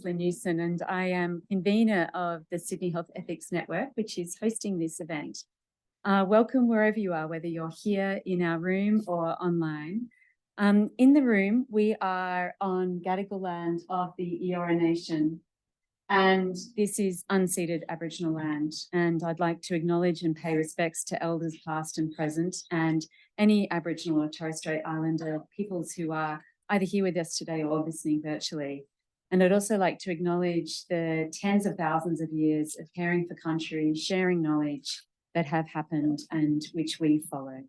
Lynn Newson, and I am convener of the Sydney Health Ethics Network, which is hosting this event. Welcome wherever you are, whether you're here in our room or online. In the room, we are on Gadigal land of the Eora Nation, and this is unceded Aboriginal land. And I'd like to acknowledge and pay respects to elders past and present, and any Aboriginal or Torres Strait Islander peoples who are either here with us today or listening virtually. And I'd also like to acknowledge the tens of thousands of years of caring for country, sharing knowledge that have happened and which we follow.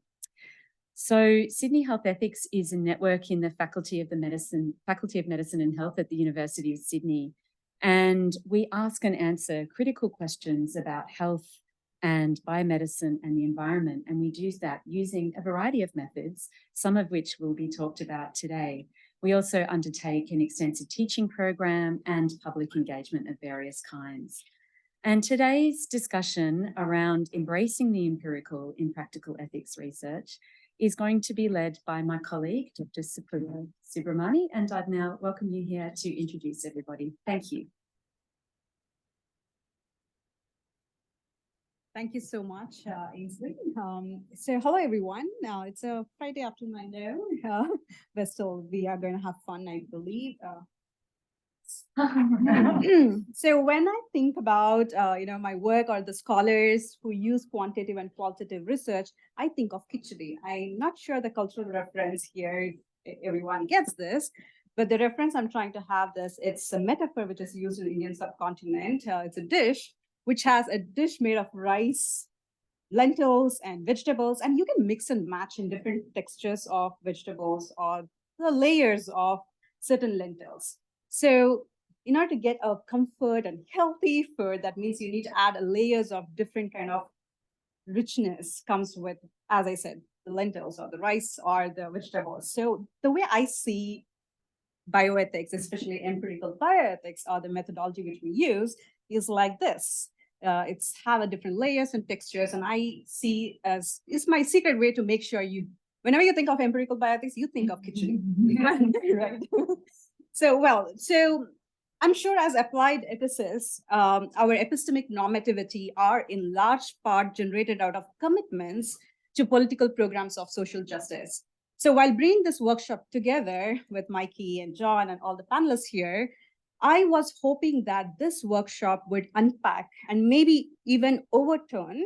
So Sydney Health Ethics is a network in the Faculty of Medicine and Health at the University of Sydney. And we ask and answer critical questions about health and biomedicine and the environment. And we do that using a variety of methods, some of which will be talked about today. We also undertake an extensive teaching program and public engagement of various kinds. And today's discussion around embracing the empirical in practical ethics research is going to be led by my colleague, Dr. Subramani, and I'd now welcome you here to introduce everybody. Thank you. Thank you so much, Ainsley. So hello, everyone. It's a Friday afternoon, I know, but still we are going to have fun, I believe. So when I think about, my work or the scholars who use quantitative and qualitative research, I think of khichdi. I'm not sure the cultural reference here, everyone gets this, but the reference I'm trying to have this, it's a metaphor which is used in the Indian subcontinent. It's a dish which has a dish made of rice, lentils, and vegetables, and you can mix and match in different textures of vegetables or the layers of certain lentils. So in order to get a comfort and healthy food, that means you need to add layers of different kind of richness comes with, as I said, the lentils or the rice or the vegetables. So the way I see bioethics, especially empirical bioethics, or the methodology which we use, is like this. It's have a different layers and textures, and I see as it's my secret way to make sure you, whenever you think of empirical bioethics, you think of khichdi, right? So I'm sure as applied ethicists, our epistemic normativity are in large part generated out of commitments to political programs of social justice. So while bringing this workshop together with Mikey and John and all the panelists here, I was hoping that this workshop would unpack and maybe even overturn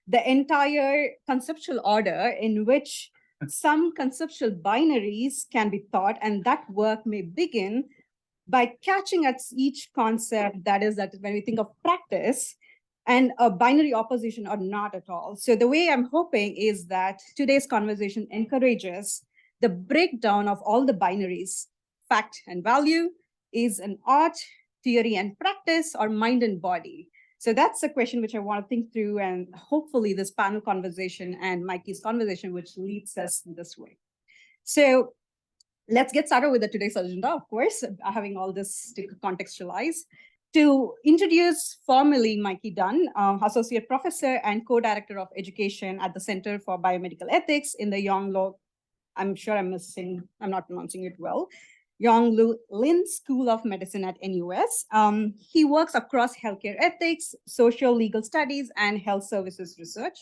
the entire conceptual order in which some conceptual binaries can be taught, and that work may begin by catching at each concept, that is, that when we think of practice and a binary opposition or not at all. So the way I'm hoping is that today's conversation encourages the breakdown of all the binaries, fact and value, is an art, theory, and practice, or mind and body? So that's a question which I want to think through, and hopefully this panel conversation and Mikey's conversation, which leads us this way. So let's get started with the today's agenda, of course, having all this to contextualize. To introduce formally Mikey Dunn, Associate Professor and Co-Director of Education at the Center for Biomedical Ethics in the Yong, I'm sure I'm not pronouncing it well, Yong Lin School of Medicine at NUS. He works across healthcare ethics, social legal studies, and health services research.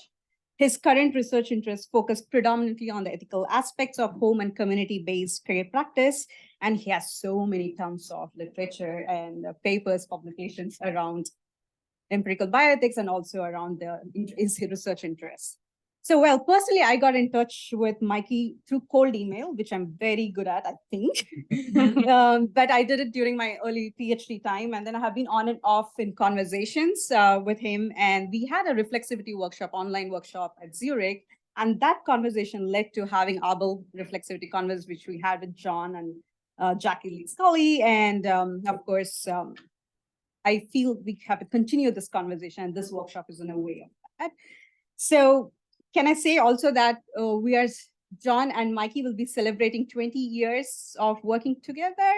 His current research interests focus predominantly on the ethical aspects of home and community-based care practice, and he has so many tons of literature and papers, publications around empirical bioethics and also around his research interests. So, well, personally, I got in touch with Mikey through cold email, which I'm very good at, I think. But I did it during my early PhD time. And then I have been on and off in conversations with him. And we had a reflexivity workshop, online workshop at Zurich. And that conversation led to having Abel reflexivity converse, which we had with John and Jackie Lee Scully. And of course, I feel we have to continue this conversation. And this workshop is in a way of that. So, can I say also that John and Mikey will be celebrating 20 years of working together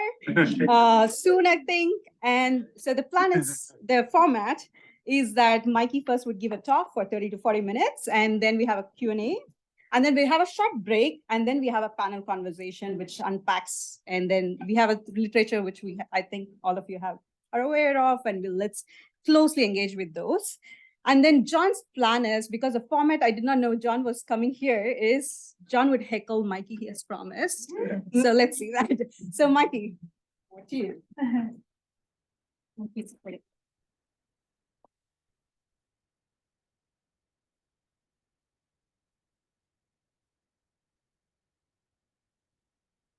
soon, I think. And so the plan is, the format is that Mikey first would give a talk for 30 to 40 minutes, and then we have a Q&A. And then we have a short break, and then we have a panel conversation which unpacks, and then we have a literature which I think all of you are aware of, and let's closely engage with those. And then John's plan is, because the format I did not know John was coming here, is John would heckle Mikey, he has promised. So let's see that. So Mikey, what do you?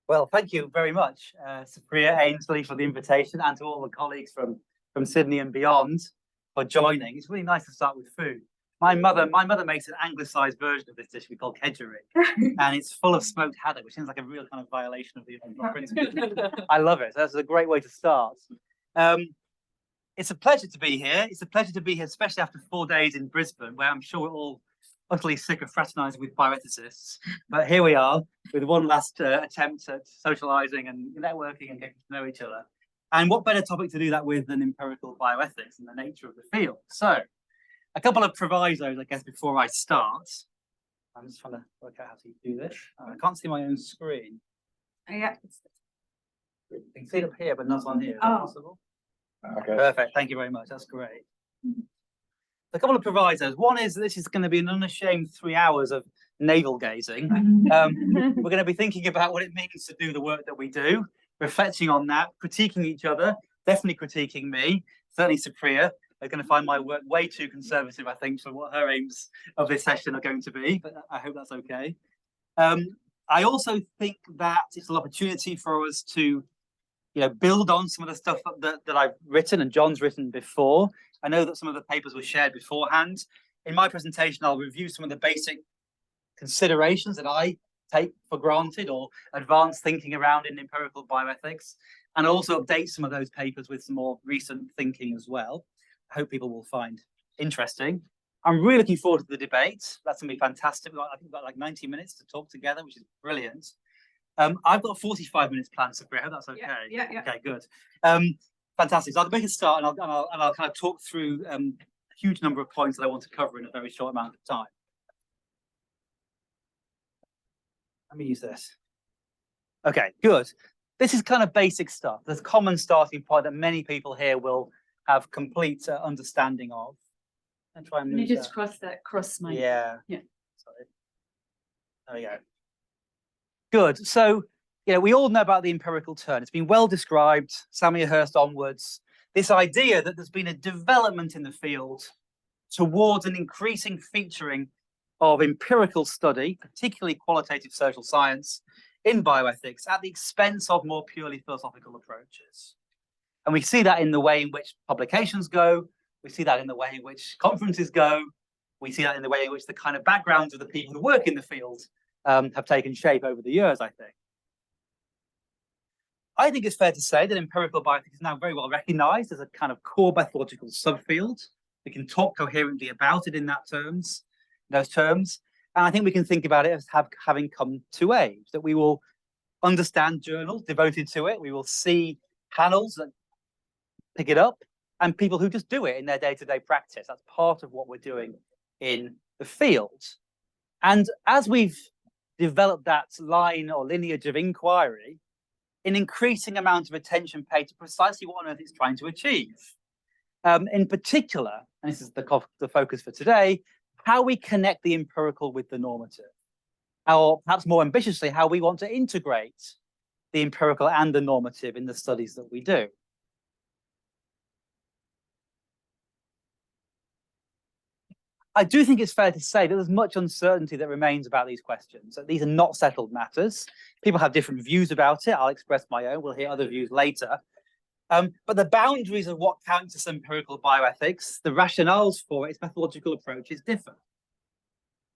Well, thank you very much, Supriya Ainsley, for the invitation, and to all the colleagues from Sydney and beyond for joining. It's really nice to start with food. My mother makes an anglicised version of this dish we call kedgeree, and it's full of smoked haddock, which seems like a real kind of violation of the principle. I love it. So that's a great way to start. It's a pleasure to be here. It's a pleasure to be here, especially after 4 days in Brisbane, where I'm sure we're all utterly sick of fraternising with bioethicists. But here we are with one last attempt at socialising and networking and getting to know each other. And what better topic to do that with than empirical bioethics and the nature of the field? So, a couple of provisos, I guess, before I start. I'm just trying to work out how to do this. I can't see my own screen. Yeah. You can see it up here, but not on here. Is that possible? Okay. Perfect. Thank you very much. That's great. A couple of provisos. One is this is going to be an unashamed 3 hours of navel gazing. We're going to be thinking about what it means to do the work that we do, reflecting on that, critiquing each other, definitely critiquing me, certainly Supriya. They're going to find my work way too conservative, I think, for what her aims of this session are going to be, but I hope that's okay. I also think that it's an opportunity for us to build on some of the stuff that I've written and John's written before. I know that some of the papers were shared beforehand. In my presentation, I'll review some of the basic considerations that I take for granted or advanced thinking around in empirical bioethics, and I'll also update some of those papers with some more recent thinking as well. I hope people will find interesting. I'm really looking forward to the debate. That's going to be fantastic. I think we've got like 90 minutes to talk together, which is brilliant. I've got 45 minutes planned, Supriya. I hope that's okay. Yeah. Okay, good. Fantastic. So I'll make a start, and I'll kind of talk through a huge number of points that I want to cover in a very short amount of time. Let me use this. Okay, good. This is kind of basic stuff. There's a common starting point that many people here will have complete understanding of. And try and Can you move just cross my Yeah. Yeah. Sorry. There we go. Good. So, we all know about the empirical turn. It's been well described, Samuel Hirst onwards. This idea that there's been a development in the field towards an increasing featuring of empirical study, particularly qualitative social science, in bioethics at the expense of more purely philosophical approaches. And we see that in the way in which publications go. We see that in the way in which conferences go. We see that in the way in which the kind of backgrounds of the people who work in the field have taken shape over the years, I think. I think it's fair to say that empirical bioethics is now very well recognized as a kind of core methodological subfield. We can talk coherently about it in those terms. And I think we can think about it as having come to age, that we will understand journals devoted to it. We will see panels that pick it up and people who just do it in their day-to-day practice. That's part of what we're doing in the field. And as we've developed that line or lineage of inquiry, an increasing amount of attention paid to precisely what on earth it's trying to achieve. In particular, and this is the focus for today, how we connect the empirical with the normative. Or perhaps more ambitiously, how we want to integrate the empirical and the normative in the studies that we do. I do think it's fair to say that there's much uncertainty that remains about these questions. That these are not settled matters. People have different views about it. I'll express my own. We'll hear other views later. But the boundaries of what counts as empirical bioethics, the rationales for its methodological approaches differ.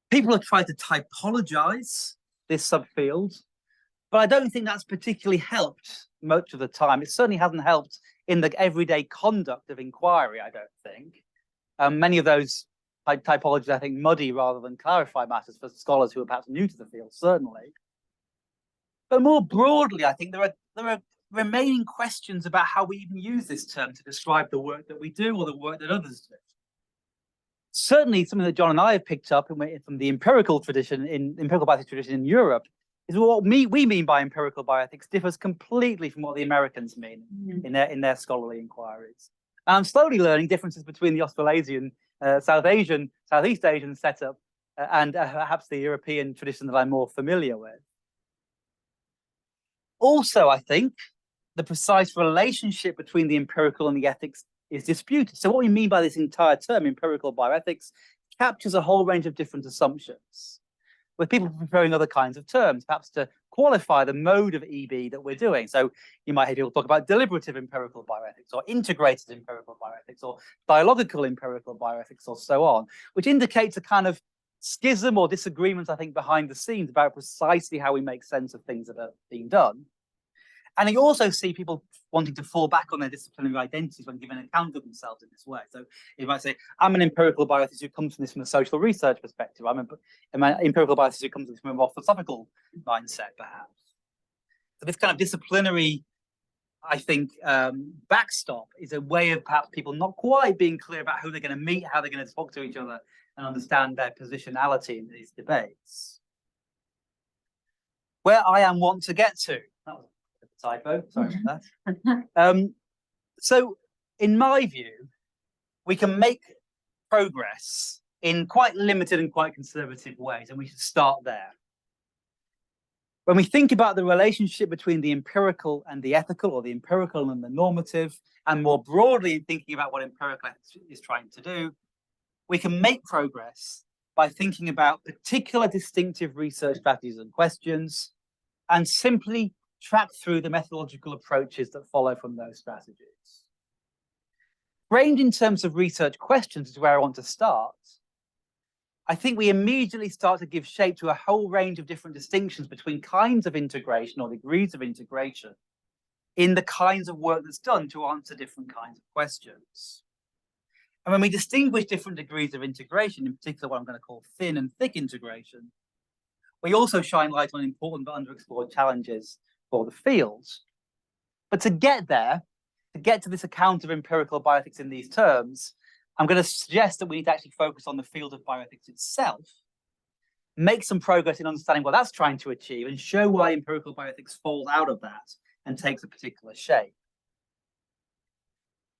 People have tried to typologize this subfield, but I don't think that's particularly helped much of the time. It certainly hasn't helped in the everyday conduct of inquiry, I don't think. Many of those typologies, I think, muddy rather than clarify matters for scholars who are perhaps new to the field, certainly. But more broadly, I think there are remaining questions about how we even use this term to describe the work that we do or the work that others do. certainly something that John and I have picked up from the empirical tradition, empirical bioethics tradition in Europe, is what we mean by empirical bioethics differs completely from what the Americans mean in their scholarly inquiries. And I'm slowly learning differences between the Australasian, Southeast Asian setup and perhaps the European tradition that I'm more familiar with. Also, I think the precise relationship between the empirical and the ethics is disputed. So what we mean by this entire term, empirical bioethics, captures a whole range of different assumptions, with people preferring other kinds of terms, perhaps to qualify the mode of EB that we're doing. So you might hear people talk about deliberative empirical bioethics, or integrated empirical bioethics, or dialogical empirical bioethics, or so on, which indicates a kind of schism or disagreement, I think, behind the scenes about precisely how we make sense of things that are being done. And you also see people wanting to fall back on their disciplinary identities when giving an account of themselves in this way. So you might say, I'm an empirical bioethicist who comes from this from a social research perspective. I'm an empirical bioethicist who comes from a more philosophical mindset, perhaps. So this kind of disciplinary, I think, backstop is a way of perhaps people not quite being clear about who they're going to meet, how they're going to talk to each other, and understand their positionality in these debates. Where I am want to get to. That was typo, sorry about that. So in my view, we can make progress in quite limited and quite conservative ways, and we should start there. When we think about the relationship between the empirical and the ethical, or the empirical and the normative, and more broadly thinking about what empirical ethics is trying to do, we can make progress by thinking about particular distinctive research strategies and questions, and simply track through the methodological approaches that follow from those strategies. Framed in terms of research questions is where I want to start. I think we immediately start to give shape to a whole range of different distinctions between kinds of integration or degrees of integration in the kinds of work that's done to answer different kinds of questions. And when we distinguish different degrees of integration, in particular what I'm going to call thin and thick integration, we also shine light on important but underexplored challenges for the fields. But to get there, to get to this account of empirical bioethics in these terms, I'm going to suggest that we need to actually focus on the field of bioethics itself, make some progress in understanding what that's trying to achieve, and show why empirical bioethics falls out of that and takes a particular shape.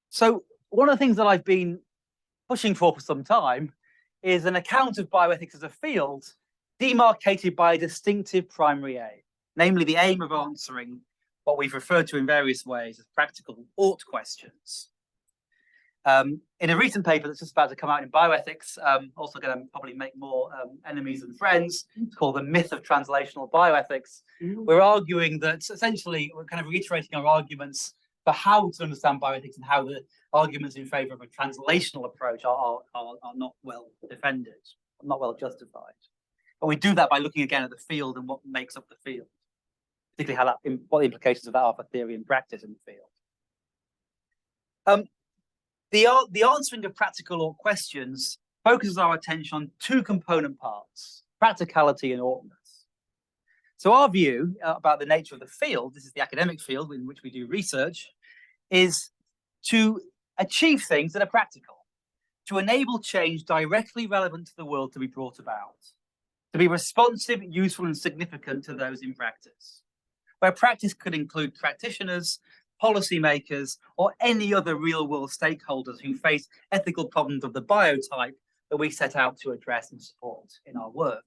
So one of the things that I've been pushing for some time is an account of bioethics as a field demarcated by a distinctive primary aim, namely the aim of answering what we've referred to in various ways as practical ought questions. In a recent paper that's just about to come out in Bioethics, also going to probably make more enemies than friends, it's called The Myth of Translational Bioethics. We're arguing that essentially we're kind of reiterating our arguments for how to understand bioethics and how the arguments in favor of a translational approach are not well defended, not well justified. But we do that by looking again at the field and what makes up the field, particularly how that, what the implications of that are for theory and practice in the field. The answering of practical ought questions focuses our attention on two component parts, practicality and oughtness. So our view about the nature of the field, this is the academic field in which we do research, is to achieve things that are practical, to enable change directly relevant to the world to be brought about, to be responsive, useful, and significant to those in practice, where practice could include practitioners, policymakers, or any other real-world stakeholders who face ethical problems of the biotype that we set out to address and support in our work.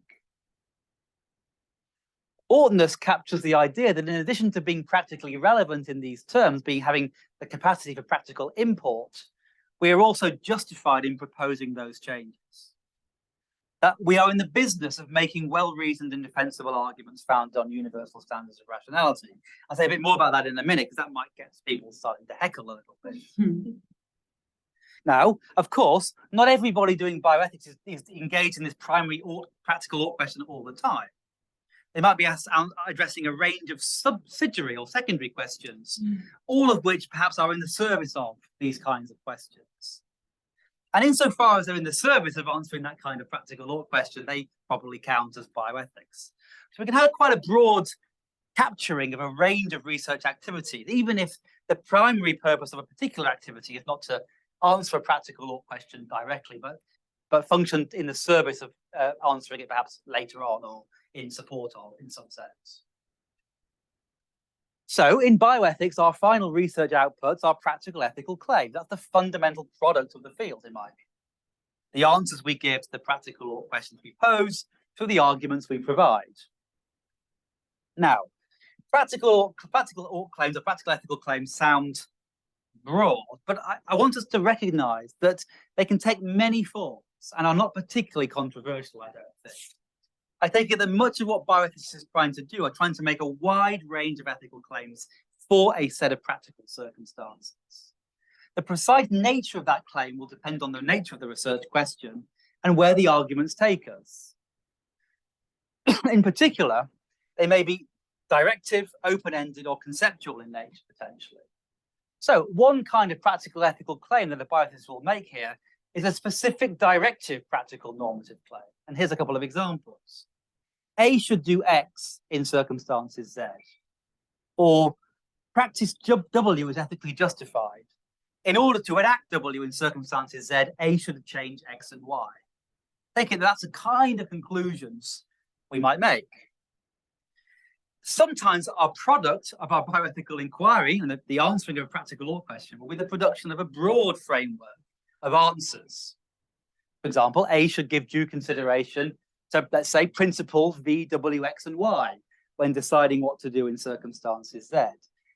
Oughtness captures the idea that in addition to being practically relevant in these terms, having the capacity for practical import, we are also justified in proposing those changes. That we are in the business of making well-reasoned and defensible arguments founded on universal standards of rationality. I'll say a bit more about that in a minute, because that might get people starting to heckle a little bit. Now, of course, not everybody doing bioethics is engaged in this primary practical ought question all the time. They might be addressing a range of subsidiary or secondary questions, all of which perhaps are in the service of these kinds of questions. And insofar as they're in the service of answering that kind of practical ought question, they probably count as bioethics. So we can have quite a broad capturing of a range of research activities, even if the primary purpose of a particular activity is not to answer a practical ought question directly, but but function in the service of answering it perhaps later on or in support of, in some sense. So in bioethics, our final research outputs are practical ethical claims. That's the fundamental product of the field, in my view. The answers we give to the practical questions we pose through the arguments we provide. Now, practical claims or practical ethical claims sound broad, but I want us to recognize that they can take many forms and are not particularly controversial, I don't think. I take it that much of what bioethics is trying to do are trying to make a wide range of ethical claims for a set of practical circumstances. The precise nature of that claim will depend on the nature of the research question and where the arguments take us. In particular, they may be directive, open-ended, or conceptual in nature, potentially. So one kind of practical ethical claim that the bioethicist will make here is a specific directive practical normative claim. And here's a couple of examples. A should do X in circumstances Z. Or practice W is ethically justified. In order to enact W in circumstances Z, A should change X and Y. Thinking that's the kind of conclusions we might make. Sometimes our product of our bioethical inquiry and the answering of a practical law question will be the production of a broad framework of answers. For example, A should give due consideration to, let's say, principles V, W, X, and Y when deciding what to do in circumstances Z.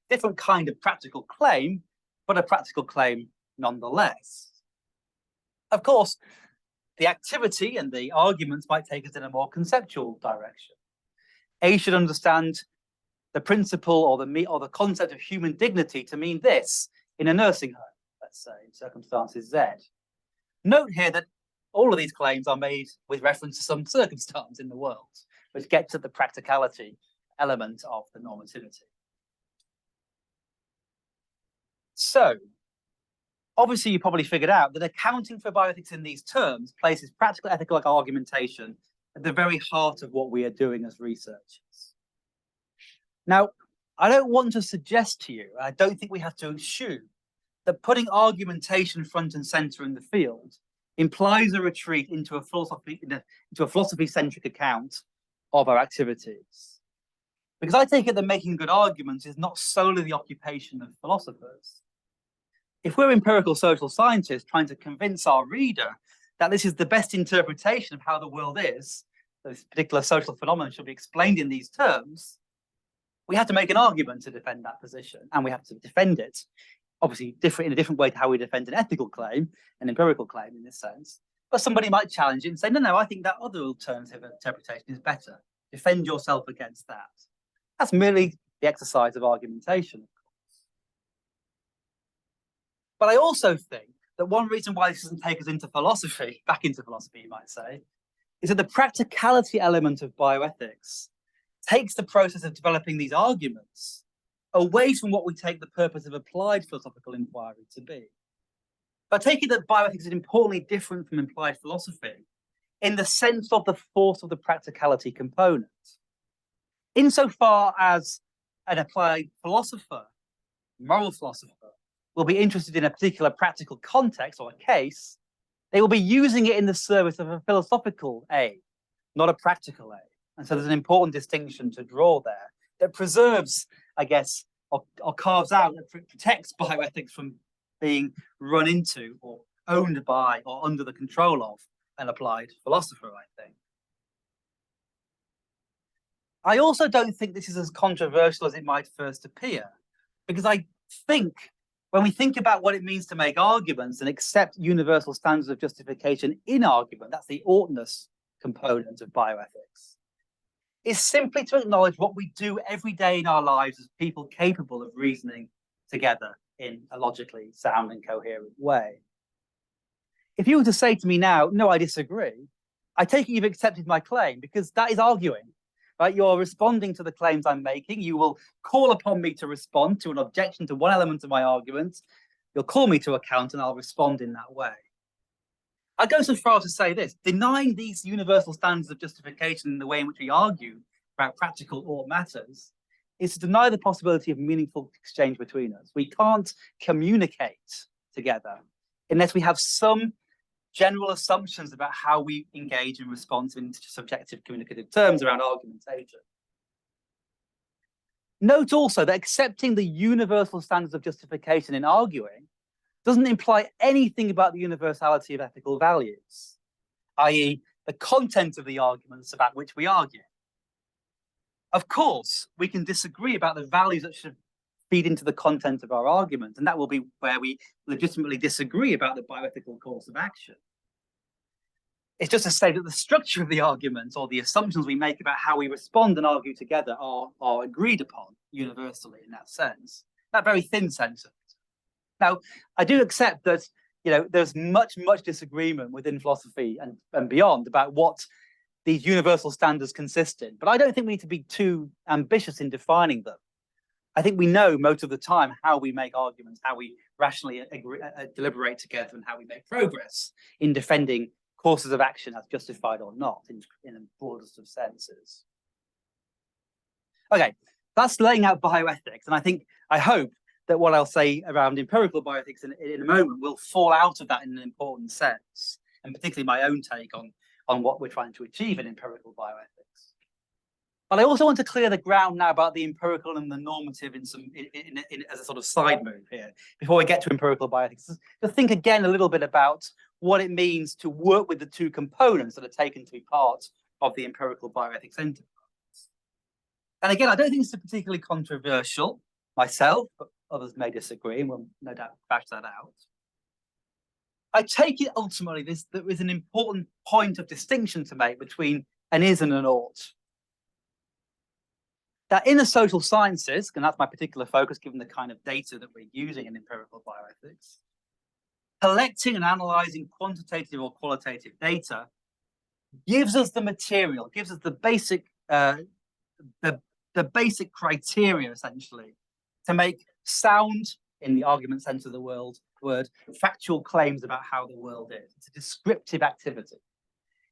Different kind of practical claim, but a practical claim nonetheless. Of course, the activity and the arguments might take us in a more conceptual direction. A should understand the principle or the concept of human dignity to mean this in a nursing home, let's say, in circumstances Z. Note here that all of these claims are made with reference to some circumstance in the world, which gets at the practicality element of the normativity. So, obviously, you probably figured out that accounting for bioethics in these terms places practical ethical argumentation at the very heart of what we are doing as researchers. Now, I don't want to suggest to you, I don't think we have to assume, that putting argumentation front and center in the field implies a retreat into a philosophy-centric account of our activities. Because I take it that making good arguments is not solely the occupation of philosophers. If we're empirical social scientists trying to convince our reader that this is the best interpretation of how the world is, this particular social phenomenon should be explained in these terms, we have to make an argument to defend that position, and we have to defend it, obviously in a different way to how we defend an ethical claim, an empirical claim in this sense. But somebody might challenge it and say, no, I think that other alternative interpretation is better. Defend yourself against that. That's merely the exercise of argumentation, of course. But I also think that one reason why this doesn't take us into philosophy, back into philosophy, you might say, is that the practicality element of bioethics takes the process of developing these arguments away from what we take the purpose of applied philosophical inquiry to be. But I take it that bioethics is importantly different from implied philosophy in the sense of the force of the practicality component. Insofar as an applied philosopher, moral philosopher, will be interested in a particular practical context or a case, they will be using it in the service of a philosophical aim, not a practical aim. And so there's an important distinction to draw there that preserves, I guess, or carves out, that protects bioethics from being run into or owned by or under the control of an applied philosopher, I think. I also don't think this is as controversial as it might first appear, because I think when we think about what it means to make arguments and accept universal standards of justification in argument, that's the oughtness component of bioethics, is simply to acknowledge what we do every day in our lives as people capable of reasoning together in a logically sound and coherent way. If you were to say to me now, no, I disagree, I take it you've accepted my claim, because that is arguing. Right? You're responding to the claims I'm making. You will call upon me to respond to an objection to one element of my argument. You'll call me to account and I'll respond in that way. I go so far as to say this: denying these universal standards of justification in the way in which we argue about practical or matters is to deny the possibility of meaningful exchange between us. We can't communicate together unless we have some general assumptions about how we engage and respond to subjective communicative terms around argumentation. Note also that accepting the universal standards of justification in arguing doesn't imply anything about the universality of ethical values, i.e., the content of the arguments about which we argue. Of course, we can disagree about the values that should feed into the content of our argument, and that will be where we legitimately disagree about the bioethical course of action. It's just to say that the structure of the argument or the assumptions we make about how we respond and argue together are agreed upon universally in that sense, that very thin sense of it. Now, I do accept that there's much disagreement within philosophy and beyond about what these universal standards consist in, but I don't think we need to be too ambitious in defining them. I think we know most of the time how we make arguments, how we rationally deliberate together, and how we make progress in defending courses of action as justified or not in the broadest of senses. Okay, that's laying out bioethics, and I hope that what I'll say around empirical bioethics in a moment will fall out of that in an important sense, and particularly my own take on what we're trying to achieve in empirical bioethics. But I also want to clear the ground now about the empirical and the normative as a sort of side move here, before we get to empirical bioethics, to think again a little bit about what it means to work with the two components that are taken to be part of the empirical bioethics enterprise. And again, I don't think it's particularly controversial myself, but others may disagree, and we'll no doubt bash that out. I take it ultimately there is an important point of distinction to make between an is and an ought. That in the social sciences, and that's my particular focus given the kind of data that we're using in empirical bioethics, collecting and analyzing quantitative or qualitative data gives us the material, gives us the basic basic criteria essentially to make sound, in the argument sense of the word, factual claims about how the world is. It's a descriptive activity.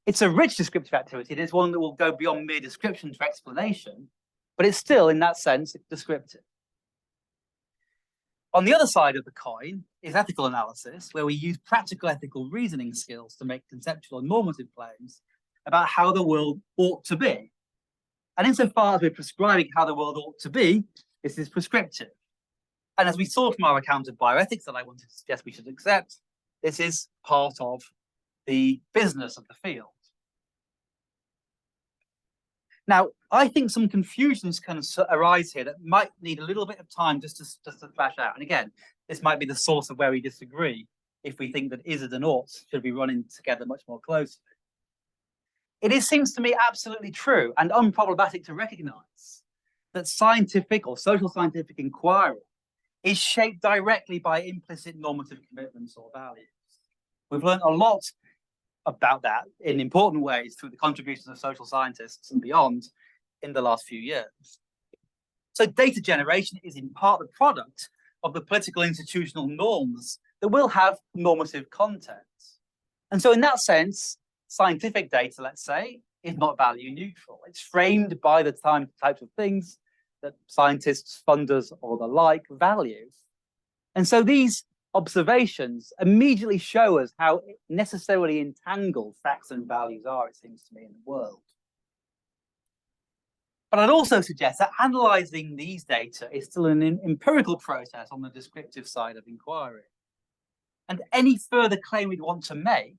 It's a rich descriptive activity, and it's one that will go beyond mere description to explanation, but it's still, in that sense, descriptive. On the other side of the coin is ethical analysis, where we use practical ethical reasoning skills to make conceptual and normative claims about how the world ought to be. And insofar as we're prescribing how the world ought to be, this is prescriptive. And as we saw from our account of bioethics that I wanted to suggest we should accept, this is part of the business of the field. Now, I think some confusions can arise here that might need a little bit of time just to flash out. And again, this might be the source of where we disagree if we think that is and oughts should be running together much more closely. It seems to me absolutely true and unproblematic to recognize that scientific or social scientific inquiry is shaped directly by implicit normative commitments or values. We've learned a lot about that in important ways through the contributions of social scientists and beyond in the last few years. So data generation is in part the product of the political institutional norms that will have normative content. And so in that sense, scientific data, let's say, is not value neutral. It's framed by the types of things that scientists, funders, or the like value. And so these observations immediately show us how necessarily entangled facts and values are, it seems to me, in the world. But I'd also suggest that analyzing these data is still an empirical process on the descriptive side of inquiry. And any further claim we'd want to make,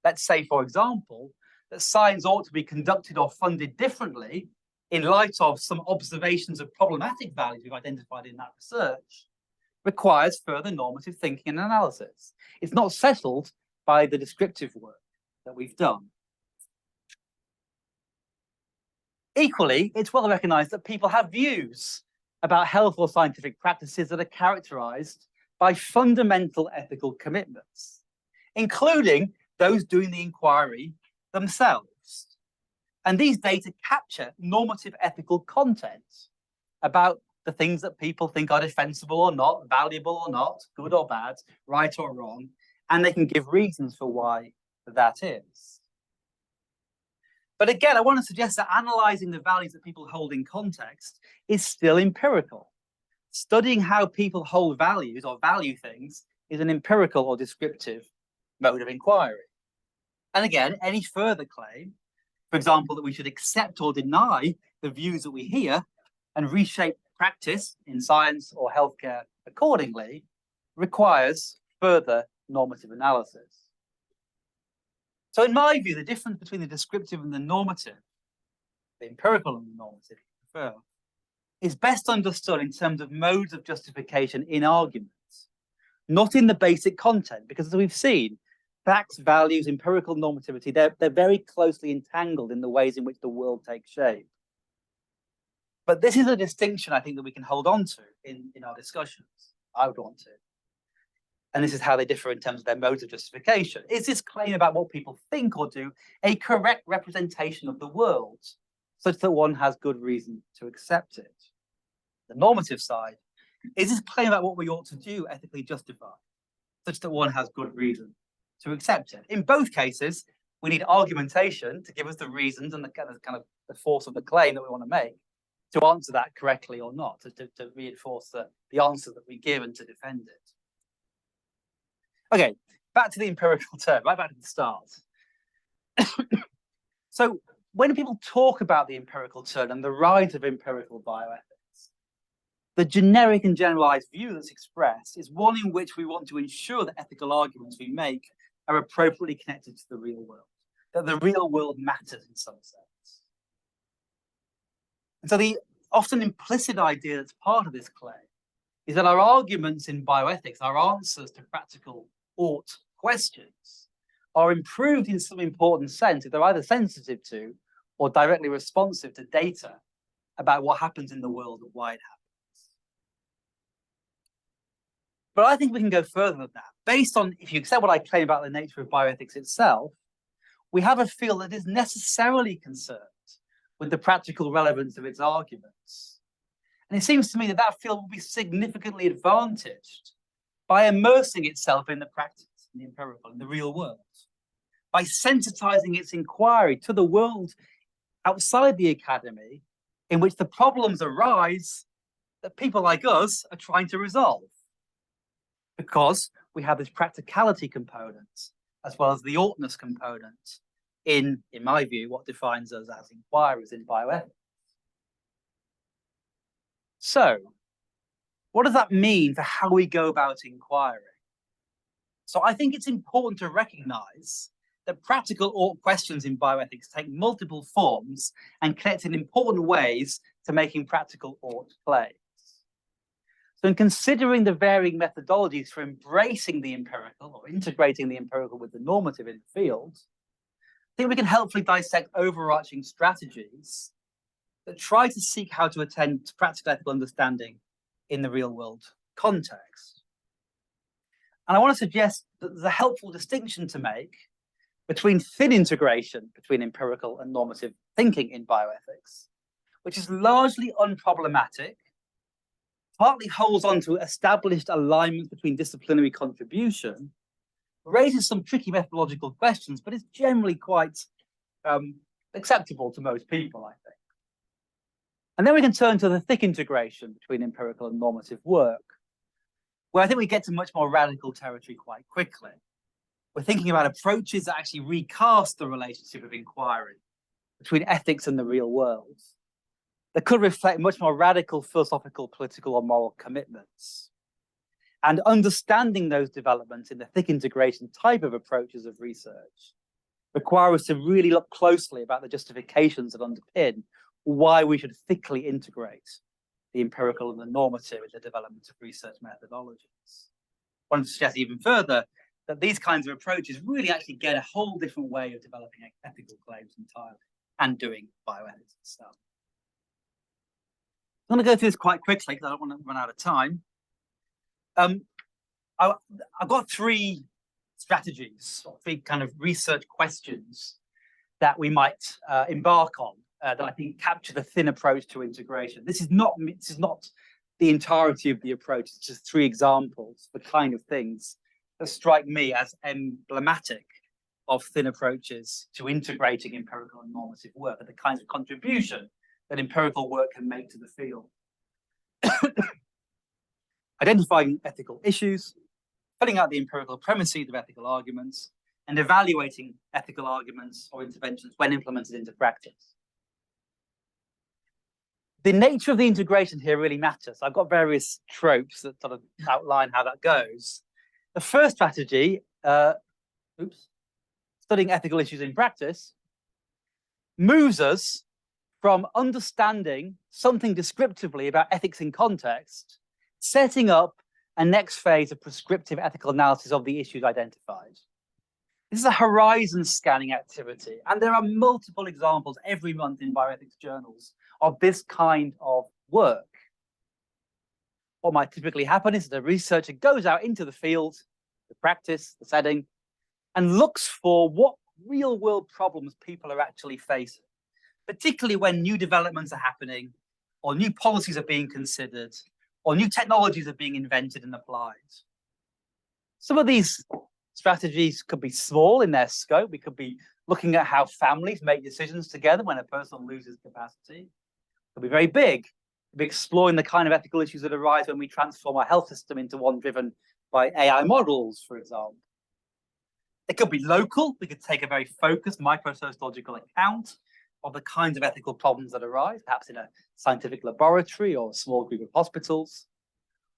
let's say, for example, that science ought to be conducted or funded differently in light of some observations of problematic values we've identified in that research, requires further normative thinking and analysis. It's not settled by the descriptive work that we've done. Equally, it's well recognized that people have views about health or scientific practices that are characterized by fundamental ethical commitments, including those doing the inquiry themselves. And these data capture normative ethical content about the things that people think are defensible or not, valuable or not, good or bad, right or wrong, and they can give reasons for why that is. But again, I want to suggest that analyzing the values that people hold in context is still empirical. Studying how people hold values or value things is an empirical or descriptive mode of inquiry. And again, any further claim, for example, that we should accept or deny the views that we hear and reshape practice in science or healthcare accordingly, requires further normative analysis. So in my view, the difference between the descriptive and the normative, the empirical and the normative, if you prefer, is best understood in terms of modes of justification in arguments, not in the basic content, because as we've seen, facts, values, empirical normativity, they're very closely entangled in the ways in which the world takes shape. But this is a distinction I think that we can hold on to in our discussions. I would want to. And this is how they differ in terms of their modes of justification. Is this claim about what people think or do a correct representation of the world, such that one has good reason to accept it? The normative side, is this claim about what we ought to do ethically justified, such that one has good reason to accept it? In both cases, we need argumentation to give us the reasons and the kind of the force of the claim that we want to make to answer that correctly or not, to reinforce the answer that we give and to defend it. Okay, back to the empirical term, right back to the start. So when people talk about the empirical turn and the rise of empirical bioethics, the generic and generalized view that's expressed is one in which we want to ensure that ethical arguments we make are appropriately connected to the real world, that the real world matters in some sense. And so the often implicit idea that's part of this claim is that our arguments in bioethics, our answers to practical ought questions, are improved in some important sense if they're either sensitive to or directly responsive to data about what happens in the world and why it happens. But I think we can go further than that. Based on, if you accept what I claim about the nature of bioethics itself, we have a field that is necessarily concerned with the practical relevance of its arguments. And it seems to me that that field will be significantly advantaged by immersing itself in the practice, in the empirical, in the real world, by sensitizing its inquiry to the world outside the academy in which the problems arise that people like us are trying to resolve. Because we have this practicality component as well as the oughtness component in my view, what defines us as inquirers in bioethics. So, what does that mean for how we go about inquiry? So I think it's important to recognize that practical ought questions in bioethics take multiple forms and connect in important ways to making practical ought claims. So in considering the varying methodologies for embracing the empirical or integrating the empirical with the normative in the field, I think we can helpfully dissect overarching strategies that try to seek how to attend to practical ethical understanding in the real world context. And I want to suggest that there's a helpful distinction to make between thin integration between empirical and normative thinking in bioethics, which is largely unproblematic, partly holds on to established alignments between disciplinary contribution, raises some tricky methodological questions, but is generally quite acceptable to most people, I think. And then we can turn to the thick integration between empirical and normative work, where I think we get to much more radical territory quite quickly. We're thinking about approaches that actually recast the relationship of inquiry between ethics and the real world, that could reflect much more radical philosophical, political, or moral commitments. And understanding those developments in the thick integration type of approaches of research require us to really look closely about the justifications that underpin why we should thickly integrate the empirical and the normative in the development of research methodologies. I want to suggest even further that these kinds of approaches really actually get a whole different way of developing ethical claims entirely and doing bioethics itself. I'm going to go through this quite quickly because I don't want to run out of time. I've got three strategies, or three kind of research questions that we might embark on that I think capture the thin approach to integration. This is not the entirety of the approach. It's just three examples, the kind of things that strike me as emblematic of thin approaches to integrating empirical and normative work, and the kinds of contribution that empirical work can make to the field. Identifying ethical issues, filling out the empirical premises of ethical arguments, and evaluating ethical arguments or interventions when implemented into practice. The nature of the integration here really matters. I've got various tropes that sort of outline how that goes. The first strategy, studying ethical issues in practice, moves us from understanding something descriptively about ethics in context, setting up a next phase of prescriptive ethical analysis of the issues identified. This is a horizon scanning activity, and there are multiple examples every month in bioethics journals of this kind of work. What might typically happen is that a researcher goes out into the field, the practice, the setting, and looks for what real-world problems people are actually facing, particularly when new developments are happening, or new policies are being considered, or new technologies are being invented and applied. Some of these strategies could be small in their scope. We could be looking at how families make decisions together when a person loses capacity. It could be very big. We'll be exploring the kind of ethical issues that arise when we transform our health system into one driven by AI models, for example. It could be local. We could take a very focused micro-sociological account of the kinds of ethical problems that arise, perhaps in a scientific laboratory or a small group of hospitals.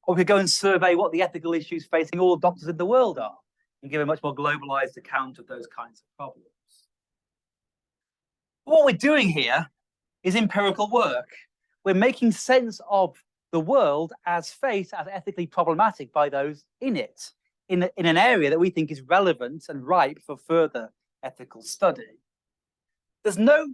Or we could go and survey what the ethical issues facing all doctors in the world are and give a much more globalized account of those kinds of problems. What we're doing here is empirical work. We're making sense of the world as faced as ethically problematic by those in it, in an area that we think is relevant and ripe for further ethical study. There's no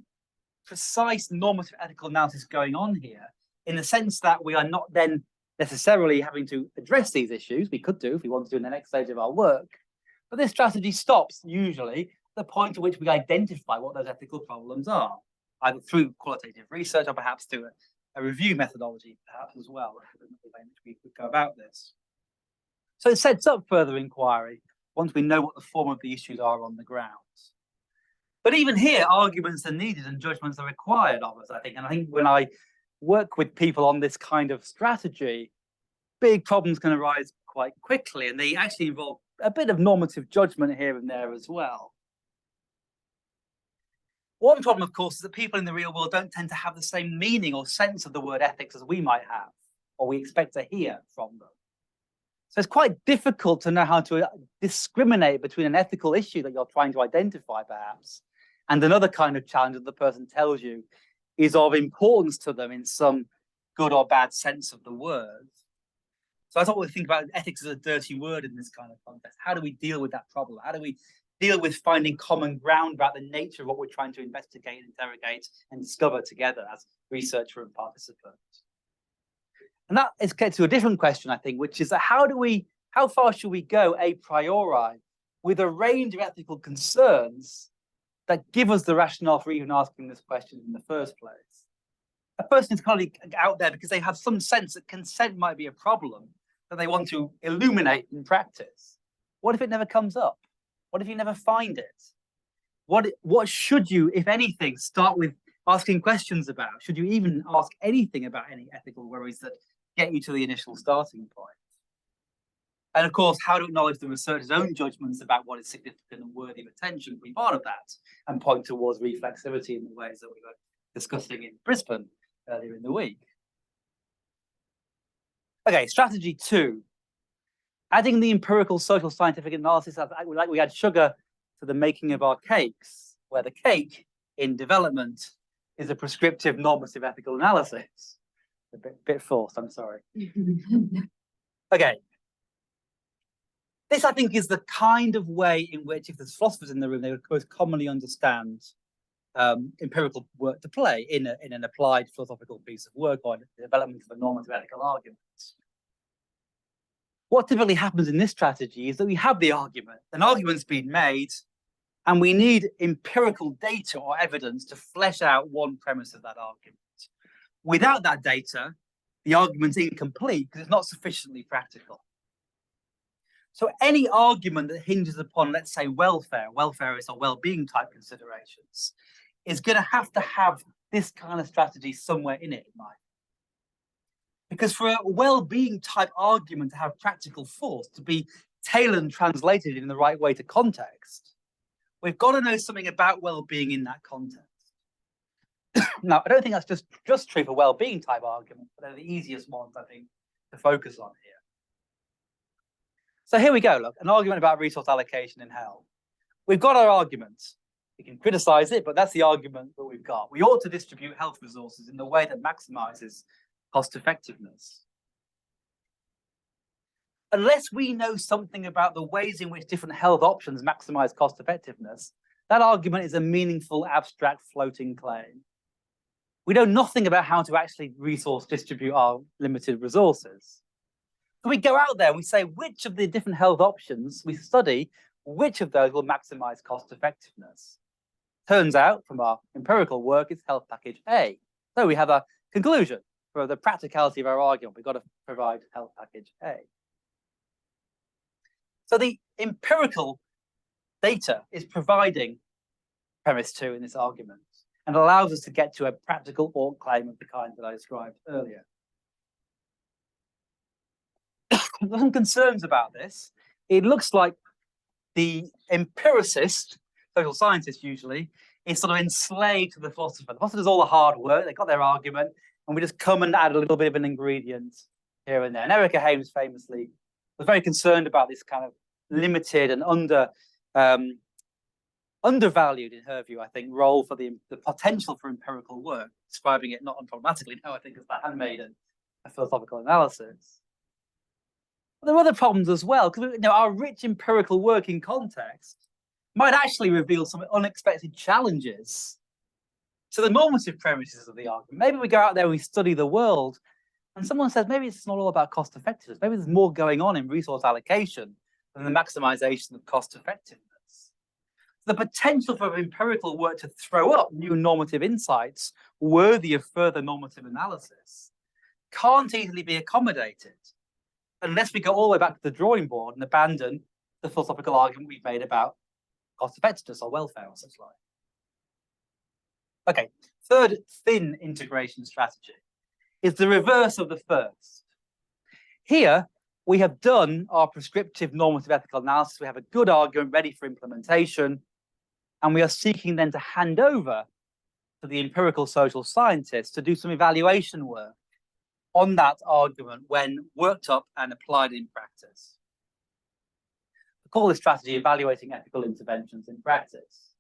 precise normative ethical analysis going on here, in the sense that we are not then necessarily having to address these issues. We could do if we want to do in the next stage of our work. But this strategy stops usually at the point at which we identify what those ethical problems are, either through qualitative research or perhaps through a review methodology, perhaps as well, in which we could go about this. So it sets up further inquiry once we know what the form of the issues are on the ground. But even here, arguments are needed and judgments are required of us, I think. And I think when I work with people on this kind of strategy, big problems can arise quite quickly, and they actually involve a bit of normative judgment here and there as well. One problem, of course, is that people in the real world don't tend to have the same meaning or sense of the word ethics as we might have, or we expect to hear from them. So it's quite difficult to know how to discriminate between an ethical issue that you're trying to identify, perhaps, and another kind of challenge that the person tells you is of importance to them in some good or bad sense of the word. So I thought we'd think about ethics as a dirty word in this kind of context. How do we deal with that problem? How do we deal with finding common ground about the nature of what we're trying to investigate, interrogate, and discover together as researcher and participant? And that is gets to a different question, I think, which is that how far should we go a priori with a range of ethical concerns that give us the rationale for even asking this question in the first place? A person is kind of out there because they have some sense that consent might be a problem that they want to illuminate in practice. What if it never comes up? What if you never find it? What should you, if anything, start with asking questions about? Should you even ask anything about any ethical worries that get you to the initial starting point? And of course, how to acknowledge the researcher's own judgments about what is significant and worthy of attention can be part of that, and point towards reflexivity in the ways that we were discussing in Brisbane earlier in the week. Okay, strategy 2. Adding the empirical social scientific analysis, like we add sugar to the making of our cakes, where the cake in development is a prescriptive normative ethical analysis. A bit forced, I'm sorry. Okay. This, I think, is the kind of way in which, if there's philosophers in the room, they would most commonly understand empirical work to play in an applied philosophical piece of work or the development of a normative ethical argument. What typically happens in this strategy is that we have the argument, an argument's been made, and we need empirical data or evidence to flesh out one premise of that argument. Without that data, the argument's incomplete because it's not sufficiently practical. So any argument that hinges upon, let's say, welfareist or well-being type considerations, is going to have this kind of strategy somewhere in it, in my view. Because for a well-being type argument to have practical force, to be tailored and translated in the right way to context, we've got to know something about well-being in that context. Now, I don't think that's just true for well-being type arguments, but they're the easiest ones, I think, to focus on here. So here we go, look, an argument about resource allocation in health. We've got our arguments. We can criticize it, but that's the argument that we've got. We ought to distribute health resources in the way that maximizes cost effectiveness. Unless we know something about the ways in which different health options maximize cost effectiveness, that argument is a meaningful, abstract, floating claim. We know nothing about how to actually resource distribute our limited resources. So we go out there and we say which of the different health options we study, which of those will maximize cost effectiveness. Turns out from our empirical work, it's health package A. So we have a conclusion for the practicality of our argument. We've got to provide health package A. So the empirical data is providing premise 2 in this argument and allows us to get to a practical ought claim of the kind that I described earlier. There's some concerns about this. It looks like the empiricist, social scientist usually, is sort of enslaved to the philosopher. The philosopher does all the hard work, they got their argument, and we just come and add a little bit of an ingredient here and there. And Erica Hames famously was very concerned about this kind of limited and undervalued, in her view, I think, role for the potential for empirical work, describing it not unproblematically now, I think, as the handmaiden of philosophical analysis. But there are other problems as well, because our rich empirical work in context might actually reveal some unexpected challenges to the normative premises of the argument. Maybe we go out there and we study the world, and someone says, maybe it's not all about cost effectiveness. Maybe there's more going on in resource allocation than the maximization of cost effectiveness. The potential for empirical work to throw up new normative insights worthy of further normative analysis can't easily be accommodated unless we go all the way back to the drawing board and abandon the philosophical argument we've made about cost effectiveness or welfare or such like. Okay, third thin integration strategy is the reverse of the first. Here, we have done our prescriptive normative ethical analysis. We have a good argument ready for implementation, and we are seeking then to hand over to the empirical social scientists to do some evaluation work on that argument when worked up and applied in practice. We call this strategy evaluating ethical interventions in practice.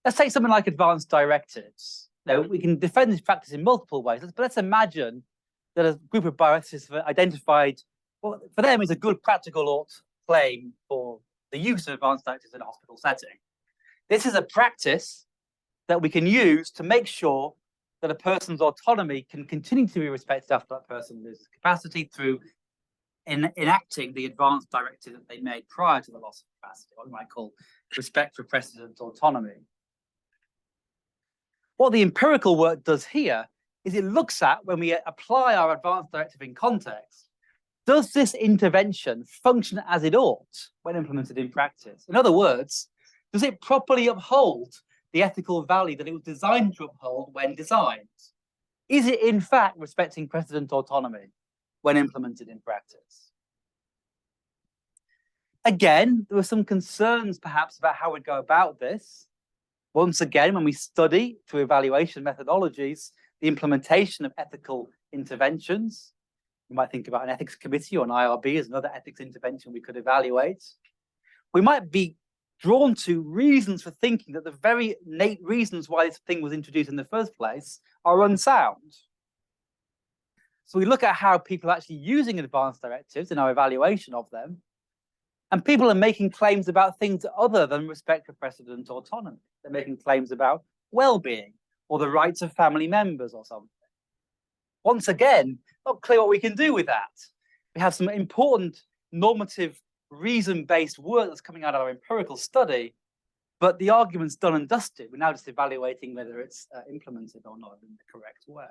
Let's take something like advanced directives. Now, we can defend this practice in multiple ways, but let's imagine that a group of bioethicists have identified what for them is a good practical ought claim for the use of advanced directives in a hospital setting. This is a practice that we can use to make sure that a person's autonomy can continue to be respected after that person loses capacity through enacting the advanced directive that they made prior to the loss of capacity, what we might call respect for precedent autonomy. What the empirical work does here is it looks at, when we apply our advanced directive in context, does this intervention function as it ought when implemented in practice? In other words, does it properly uphold the ethical value that it was designed to uphold when designed? Is it in fact respecting precedent autonomy when implemented in practice? Again, there were some concerns perhaps about how we'd go about this. Once again, when we study through evaluation methodologies, the implementation of ethical interventions, we might think about an ethics committee or an IRB as another ethics intervention we could evaluate. We might be drawn to reasons for thinking that the very innate reasons why this thing was introduced in the first place are unsound. So we look at how people are actually using advanced directives in our evaluation of them, and people are making claims about things other than respect for precedent autonomy. They're making claims about well-being or the rights of family members or something. Once again, not clear what we can do with that. We have some important normative reason-based work that's coming out of our empirical study, but the argument's done and dusted. We're now just evaluating whether it's implemented or not in the correct way.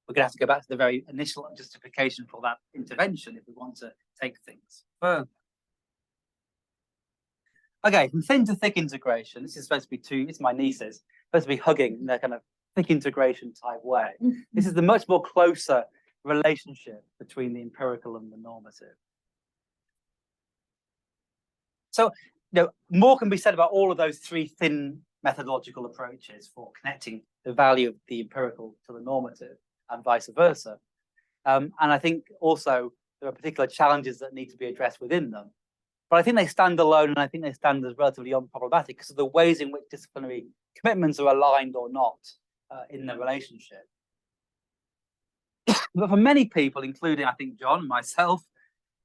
We're going to have to go back to the very initial justification for that intervention if we want to take things further. Okay, from thin to thick integration. This is supposed to be it's my nieces, supposed to be hugging in a kind of thick integration type way. This is the much more closer relationship between the empirical and the normative. So, more can be said about all of those three thin methodological approaches for connecting the value of the empirical to the normative and vice versa. And I think also there are particular challenges that need to be addressed within them. But I think they stand alone, and I think they stand as relatively unproblematic because of the ways in which disciplinary commitments are aligned or not in the relationship. But for many people, including I think John and myself,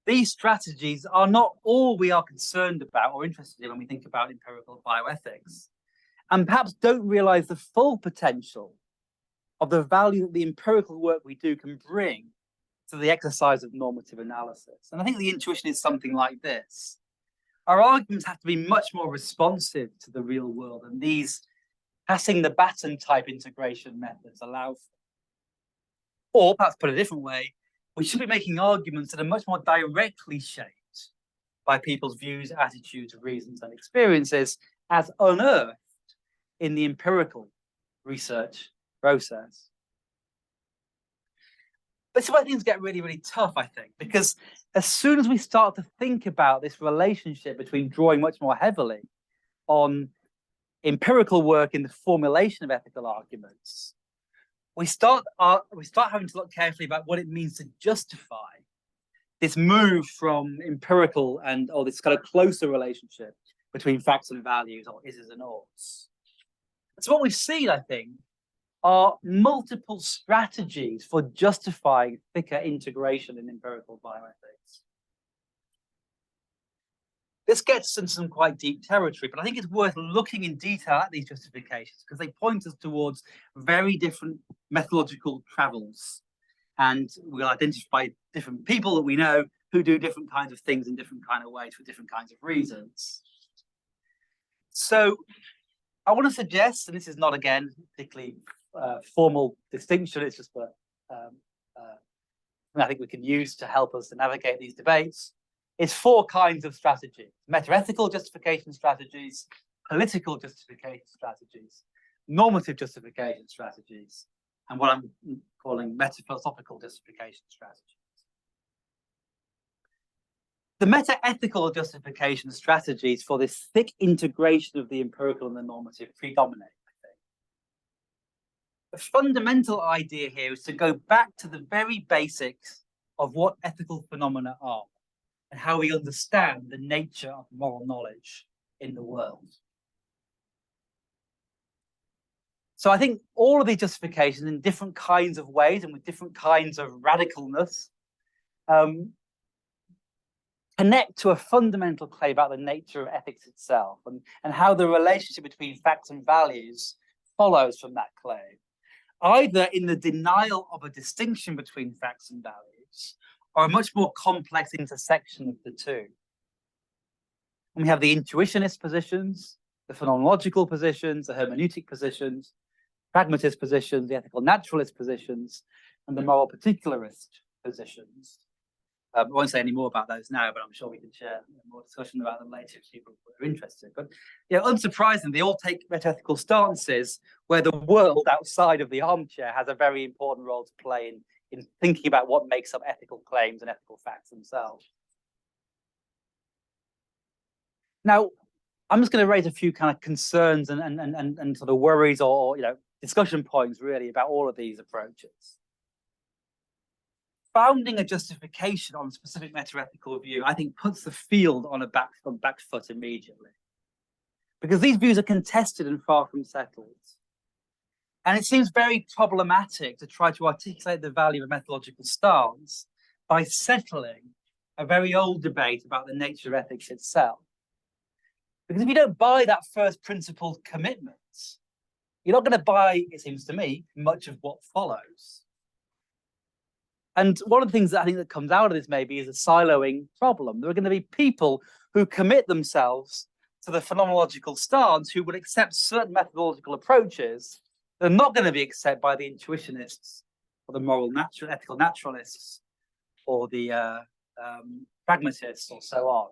these strategies are not all we are concerned about or interested in when we think about empirical bioethics, and perhaps don't realize the full potential of the value that the empirical work we do can bring to the exercise of normative analysis. And I think the intuition is something like this. Our arguments have to be much more responsive to the real world, and these passing the baton type integration methods allow for. Or perhaps put a different way, we should be making arguments that are much more directly shaped by people's views, attitudes, reasons, and experiences as unearthed in the empirical research process. This is where things get really, really tough, I think, because as soon as we start to think about this relationship between drawing much more heavily on empirical work in the formulation of ethical arguments, we start having to look carefully about what it means to justify this move from empirical or this kind of closer relationship between facts and values, or is's and oughts. So what we've seen, I think, are multiple strategies for justifying thicker integration in empirical bioethics. This gets into some quite deep territory, but I think it's worth looking in detail at these justifications because they point us towards very different methodological travels. And we'll identify different people that we know who do different kinds of things in different kind of ways for different kinds of reasons. So I want to suggest, and this is not, again, particularly formal distinction, it's just I think we can use to help us to navigate these debates. It's four kinds of strategies: metaethical justification strategies, political justification strategies, normative justification strategies, and what I'm calling metaphilosophical justification strategies. The meta-ethical justification strategies for this thick integration of the empirical and the normative predominate, I think. The fundamental idea here is to go back to the very basics of what ethical phenomena are and how we understand the nature of moral knowledge in the world. So I think all of these justifications in different kinds of ways and with different kinds of radicalness connect to a fundamental claim about the nature of ethics itself and how the relationship between facts and values follows from that claim, either in the denial of a distinction between facts and values or a much more complex intersection of the two. And we have the intuitionist positions, the phenomenological positions, the hermeneutic positions, pragmatist positions, the ethical naturalist positions, and the moral particularist positions. I won't say any more about those now, but I'm sure we can share more discussion about them later if people are interested. But unsurprisingly, they all take metaethical stances where the world outside of the armchair has a very important role to play in thinking about what makes up ethical claims and ethical facts themselves. Now, I'm just going to raise a few kind of concerns and sort of worries or discussion points really about all of these approaches. Founding a justification on a specific metaethical view, I think, puts the field on a back foot immediately, because these views are contested and far from settled. And it seems very problematic to try to articulate the value of a methodological stance by settling a very old debate about the nature of ethics itself. Because if you don't buy that first principle commitment, you're not going to buy, it seems to me, much of what follows. And one of the things that I think that comes out of this maybe is a siloing problem. There are going to be people who commit themselves to the phenomenological stance who will accept certain methodological approaches that are not going to be accepted by the intuitionists or the ethical naturalists or the pragmatists or so on.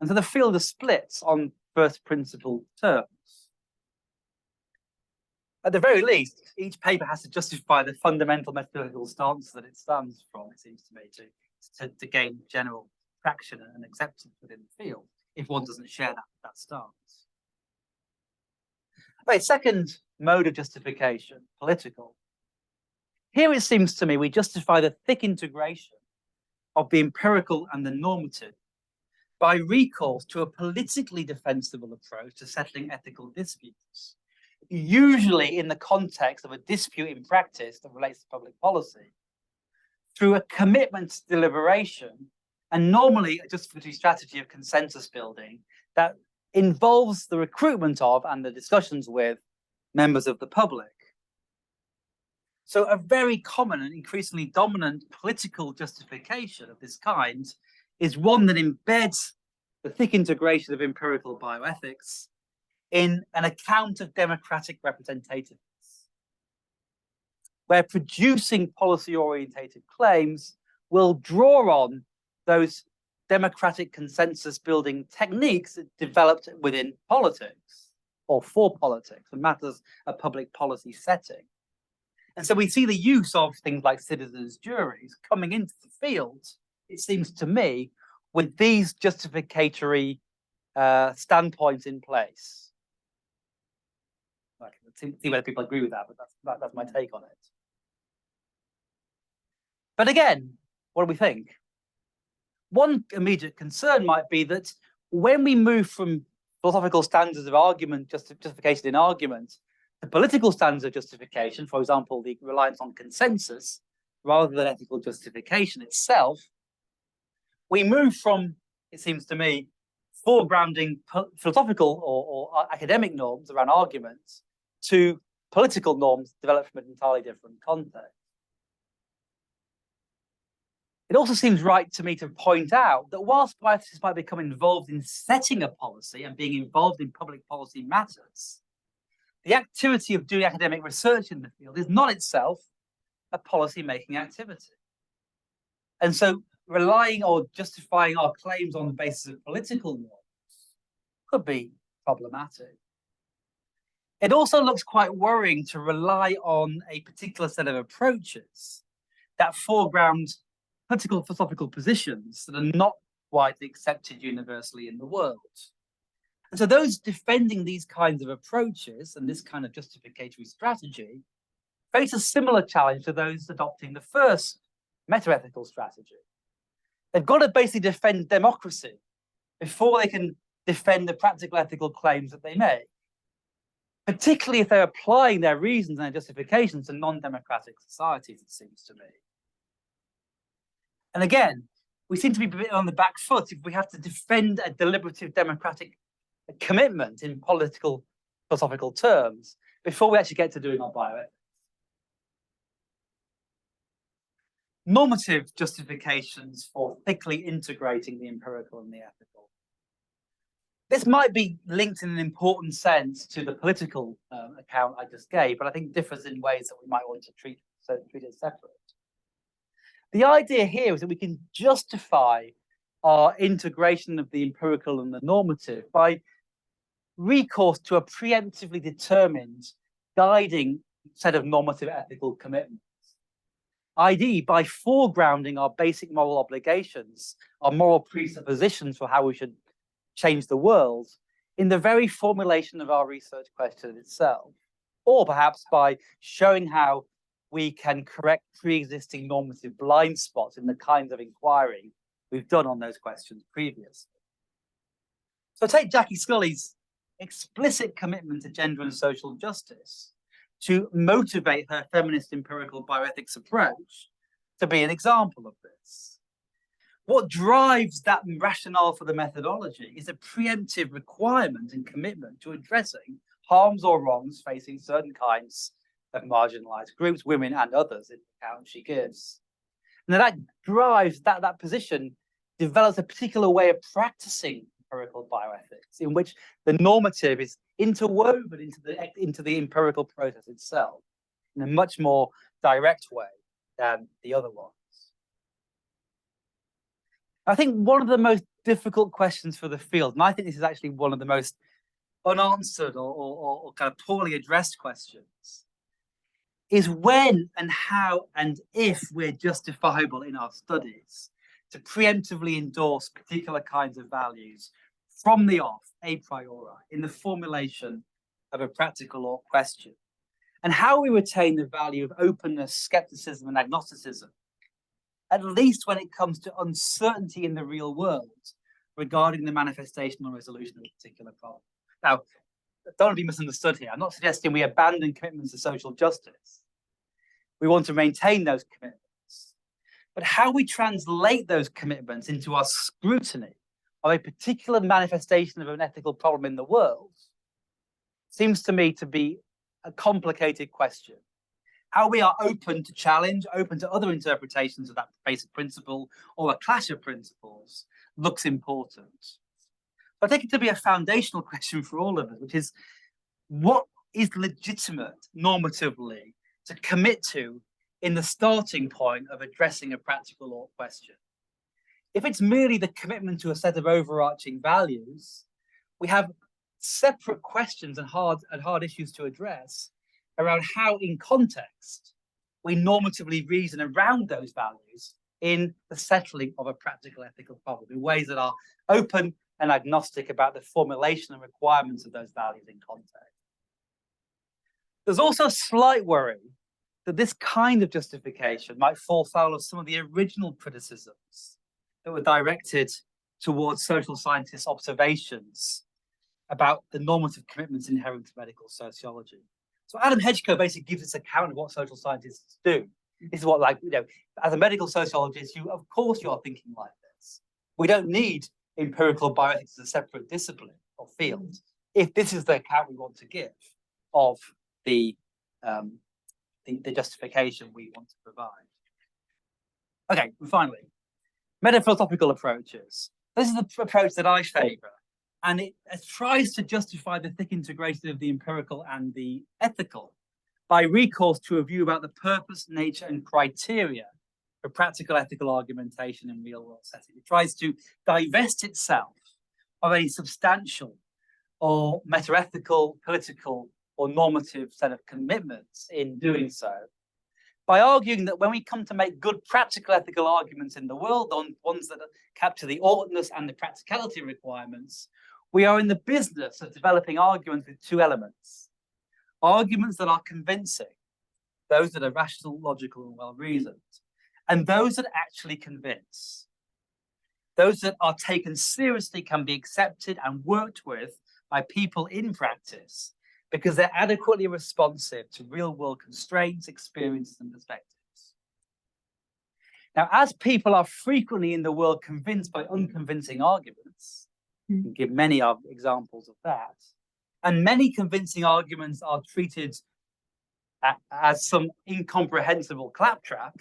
And so the field is split on first principle terms. At the very least, each paper has to justify the fundamental methodological stance that it stands from, it seems to me, to gain general traction and acceptance within the field. if one doesn't share that stance. Okay, second mode of justification, political. Here it seems to me we justify the thick integration of the empirical and the normative by recourse to a politically defensible approach to settling ethical disputes, usually in the context of a dispute in practice that relates to public policy, through a commitment to deliberation, and normally a justificatory strategy of consensus building that involves the recruitment of and the discussions with members of the public. So a very common and increasingly dominant political justification of this kind is one that embeds the thick integration of empirical bioethics in an account of democratic representativeness, where producing policy-orientated claims will draw on those democratic consensus building techniques developed within politics or for politics and matters of public policy setting. And so we see the use of things like citizens' juries coming into the field, it seems to me, with these justificatory standpoints in place. I can see whether people agree with that, but that's my take on it. But again, what do we think? One immediate concern might be that when we move from philosophical standards of argument, justification in argument, to political standards of justification, for example, the reliance on consensus rather than ethical justification itself, we move from, it seems to me, foregrounding philosophical or academic norms around arguments to political norms developed from an entirely different context. It also seems right to me to point out that whilst bioethicists might become involved in setting a policy and being involved in public policy matters, the activity of doing academic research in the field is not itself a policy-making activity. And so relying or justifying our claims on the basis of political norms could be problematic. It also looks quite worrying to rely on a particular set of approaches that foreground political philosophical positions that are not widely accepted universally in the world. And so those defending these kinds of approaches and this kind of justificatory strategy face a similar challenge to those adopting the first metaethical strategy. They've got to basically defend democracy before they can defend the practical ethical claims that they make, particularly if they're applying their reasons and their justifications to non-democratic societies, it seems to me. And again, we seem to be a bit on the back foot if we have to defend a deliberative democratic commitment in political philosophical terms before we actually get to doing our bioethics. Normative justifications for thickly integrating the empirical and the ethical. This might be linked in an important sense to the political account I just gave, but I think differs in ways that we might want to treat it separate. The idea here is that we can justify our integration of the empirical and the normative by recourse to a preemptively determined guiding set of normative ethical commitments, i.e. by foregrounding our basic moral obligations, our moral presuppositions for how we should change the world in the very formulation of our research question itself, or perhaps by showing how we can correct pre-existing normative blind spots in the kinds of inquiry we've done on those questions previously. So take Jackie Scully's explicit commitment to gender and social justice to motivate her feminist empirical bioethics approach to be an example of this. What drives that rationale for the methodology is a preemptive requirement and commitment to addressing harms or wrongs facing certain kinds of marginalized groups, women and others, in the account she gives. And that drives, that position develops a particular way of practicing empirical bioethics in which the normative is interwoven into the empirical process itself in a much more direct way than the other ones. I think one of the most difficult questions for the field, and I think this is actually one of the most unanswered or kind of poorly addressed questions, is when and how and if we're justifiable in our studies to preemptively endorse particular kinds of values from the off, a priori, in the formulation of a practical or question, and how we retain the value of openness, skepticism, and agnosticism, at least when it comes to uncertainty in the real world regarding the manifestation or resolution of a particular problem. Now, don't want to be misunderstood here. I'm not suggesting we abandon commitments to social justice. We want to maintain those commitments. But how we translate those commitments into our scrutiny of a particular manifestation of an ethical problem in the world seems to me to be a complicated question. How we are open to challenge, open to other interpretations of that basic principle or a clash of principles looks important. I take it to be a foundational question for all of us, which is what is legitimate normatively to commit to in the starting point of addressing a practical or question? If it's merely the commitment to a set of overarching values, we have separate questions and hard issues to address around how, in context, we normatively reason around those values in the settling of a practical ethical problem in ways that are open and agnostic about the formulation and requirements of those values in context. There's also a slight worry that this kind of justification might fall foul of some of the original criticisms that were directed towards social scientists' observations about the normative commitments inherent to medical sociology. So Adam Hedgecoe basically gives this account of what social scientists do. This is what, like, as a medical sociologist, of course you are thinking like this. We don't need empirical bioethics as a separate discipline or field if this is the account we want to give of the justification we want to provide. Okay, and finally, metaphilosophical approaches. This is the approach that I favor, and it tries to justify the thick integration of the empirical and the ethical by recourse to a view about the purpose, nature, and criteria for practical ethical argumentation in real-world settings. It tries to divest itself of any substantial or metaethical, political, or normative set of commitments in doing so, by arguing that when we come to make good practical ethical arguments in the world, on ones that capture the oughtness and the practicality requirements, we are in the business of developing arguments with two elements. Arguments that are convincing, those that are rational, logical, and well-reasoned, and those that actually convince. Those that are taken seriously, can be accepted and worked with by people in practice because they're adequately responsive to real-world constraints, experiences, and perspectives. Now, as people are frequently in the world convinced by unconvincing arguments, we can give many examples of that, and many convincing arguments are treated as some incomprehensible claptrap,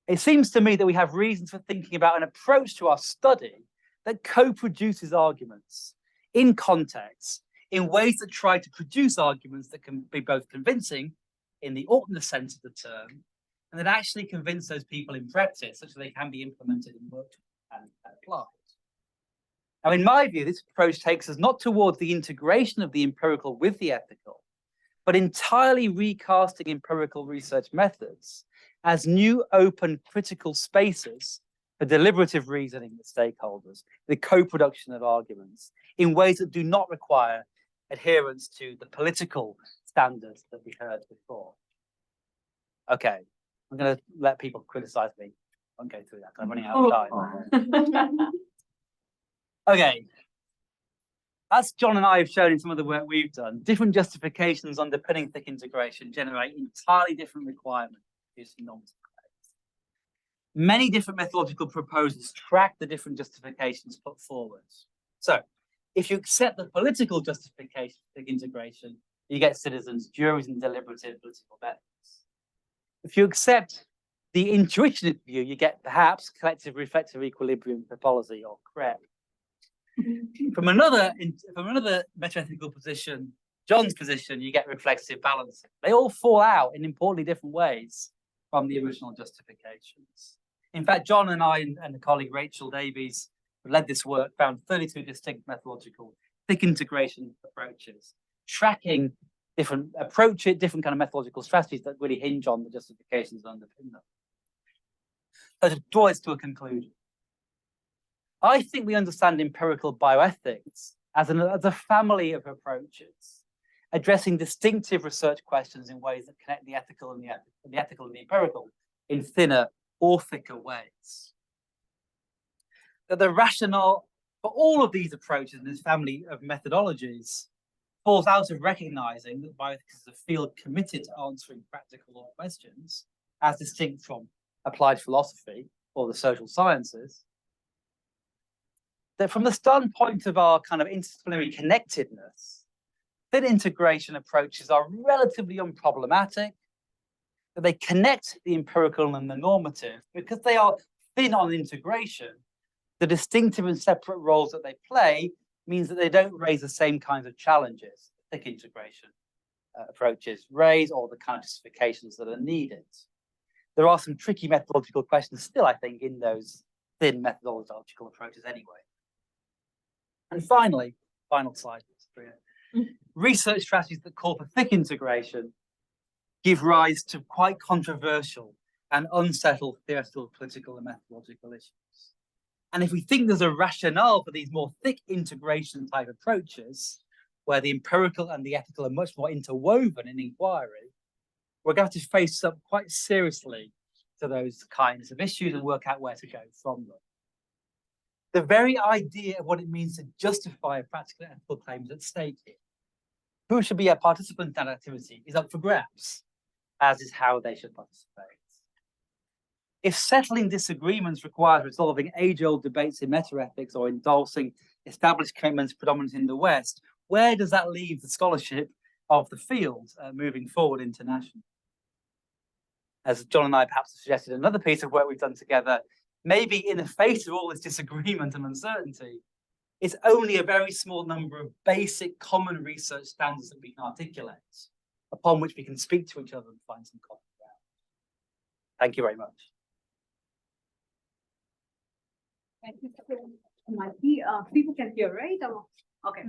it seems to me that we have reasons for thinking about an approach to our study that co-produces arguments in context in ways that try to produce arguments that can be both convincing in the oughtness sense of the term and that actually convince those people in practice such that they can be implemented and worked and applied. Now, in my view, this approach takes us not towards the integration of the empirical with the ethical, but entirely recasting empirical research methods as new, open, critical spaces for deliberative reasoning with stakeholders, the co-production of arguments in ways that do not require adherence to the political standards that we heard before. Okay, I'm going to let people criticize me. I won't go through that because I'm running out of time. Okay, as John and I have shown in some of the work we've done, different justifications underpinning thick integration generate entirely different requirements. Many different methodological proposals track the different justifications put forward. So, if you accept the political justification for thick integration, you get citizens, juries, and deliberative political methods. If you accept the intuitionist view, you get perhaps collective reflective equilibrium for policy, or CREP. From another metaethical position, John's position, you get reflexive balancing. They all fall out in importantly different ways from the original justifications. In fact, John and I and the colleague Rachel Davies, who led this work, found 32 distinct methodological thick integration approaches, tracking different kind of methodological strategies that really hinge on the justifications that underpin them. So to draw this to a conclusion, I think we understand empirical bioethics as a family of approaches, addressing distinctive research questions in ways that connect the ethical and the ethical and the empirical in thinner or thicker ways. That the rationale for all of these approaches in this family of methodologies falls out of recognizing that bioethics is a field committed to answering practical questions, as distinct from applied philosophy or the social sciences. That from the standpoint of our kind of interdisciplinary connectedness, thin integration approaches are relatively unproblematic, that they connect the empirical and the normative because they are thin on integration. The distinctive and separate roles that they play means that they don't raise the same kinds of challenges thick integration approaches raise, or the kind of justifications that are needed. There are some tricky methodological questions still, I think, in those thin methodological approaches anyway. And finally, final slide, research strategies that call for thick integration give rise to quite controversial and unsettled theoretical, political, and methodological issues. And if we think there's a rationale for these more thick integration type approaches, where the empirical and the ethical are much more interwoven in inquiry, we're going to face up quite seriously to those kinds of issues and work out where to go from them. The very idea of what it means to justify a practical ethical claim is at stake here. Who should be a participant in that activity is up for grabs, as is how they should participate. If settling disagreements requires resolving age-old debates in meta-ethics or endorsing established commitments predominant in the West, where does that leave the scholarship of the field moving forward internationally? As John and I perhaps suggested another piece of work we've done together, maybe in the face of all this disagreement and uncertainty, it's only a very small number of basic common research standards that we can articulate, upon which we can speak to each other and find some common ground. Thank you very much. Thank you, Mikey. People can hear, right? Okay,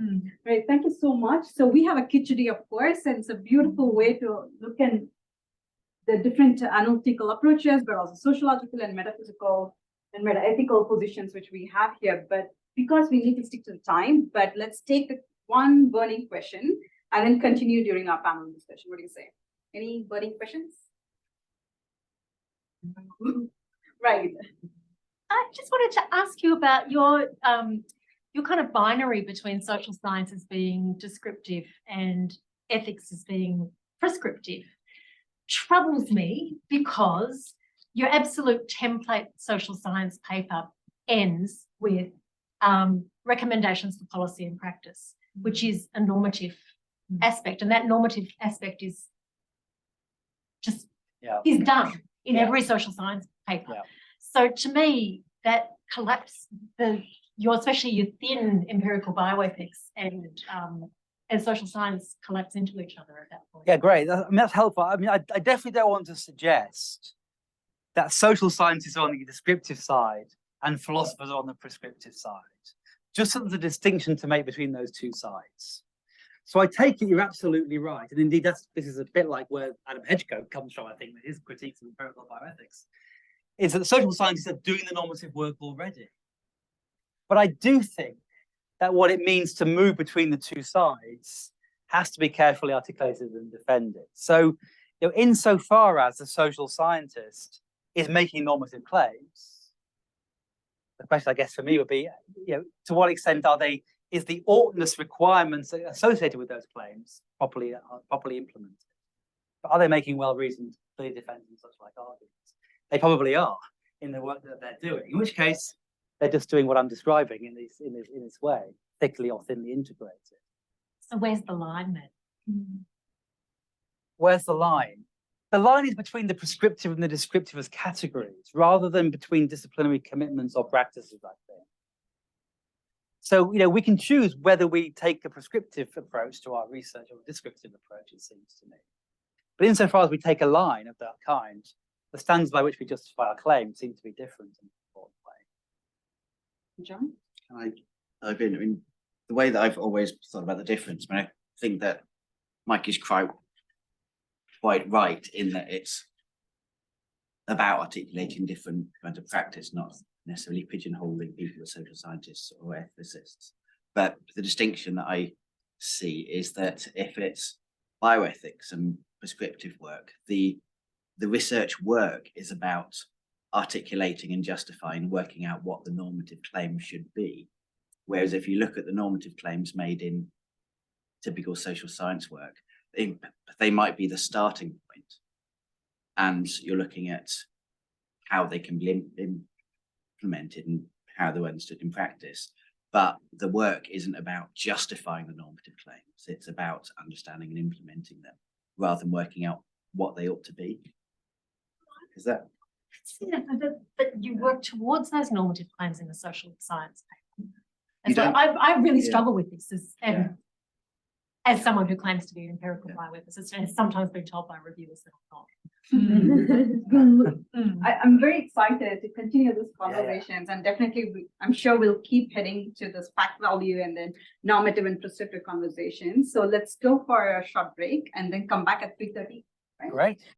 Right. Thank you so much. So we have a khichdi, of course, and it's a beautiful way to look at the different analytical approaches, but also sociological and metaphysical and meta-ethical positions which we have here. But because we need to stick to the time, but let's take the one burning question and then continue during our panel discussion. What do you say? Any burning questions? Right. I just wanted to ask you about your kind of binary between social sciences being descriptive and ethics as being prescriptive. Troubles me because your absolute template social science paper ends with recommendations for policy and practice, which is a normative aspect, and that normative aspect is just is done in every social science paper. So to me, that collapse especially your thin empirical bioethics and social science collapse into each other at that point. Yeah, great. I mean, that's helpful. I mean, I definitely don't want to suggest that social scientists are on the descriptive side and philosophers are on the prescriptive side. Just that there's a distinction to make between those two sides. So I take it you're absolutely right. And indeed, this is a bit like where Adam Hedgecote comes from, I think, with his critiques of empirical bioethics, is that the social scientists are doing the normative work already. But I do think that what it means to move between the two sides has to be carefully articulated and defended. So, insofar as the social scientist is making normative claims, the question, I guess, for me would be, to what extent is the oughtness requirements associated with those claims properly implemented? But are they making well-reasoned, clear defense and such like arguments? They probably are in the work that they're doing, in which case they're just doing what I'm describing in this way, thickly or thinly integrated. So where's the line then? Where's the line? The line is between the prescriptive and the descriptive as categories, rather than between disciplinary commitments or practices, I think. So, we can choose whether we take a prescriptive approach to our research or a descriptive approach, it seems to me. But insofar as we take a line of that kind, the standards by which we justify our claim seem to be different in an important way. John? I mean, the way that I've always thought about the difference, I think that Mike is quite right in that it's about articulating different kinds of practice, not necessarily pigeonholing people as social scientists or ethicists. But the distinction that I see is that if it's bioethics and prescriptive work, the research work is about articulating and justifying, working out what the normative claim should be. Whereas if you look at the normative claims made in typical social science work, they might be the starting point, and you're looking at how they can be implemented and how they're understood in practice. But the work isn't about justifying the normative claims. It's about understanding and implementing them rather than working out what they ought to be. Is that? Yeah, but you work towards those normative claims in the social science paper. You And so don't- I really Yeah. struggle with this Yeah. as someone who claims to be an empirical Yeah. bioethicist and has sometimes been told by reviewers that I'm not. I'm very excited to continue these yeah. conversations, and definitely I'm sure we'll keep heading to this fact value and then normative and prescriptive conversations. So let's go for a short break and then come back at 3:30. Great.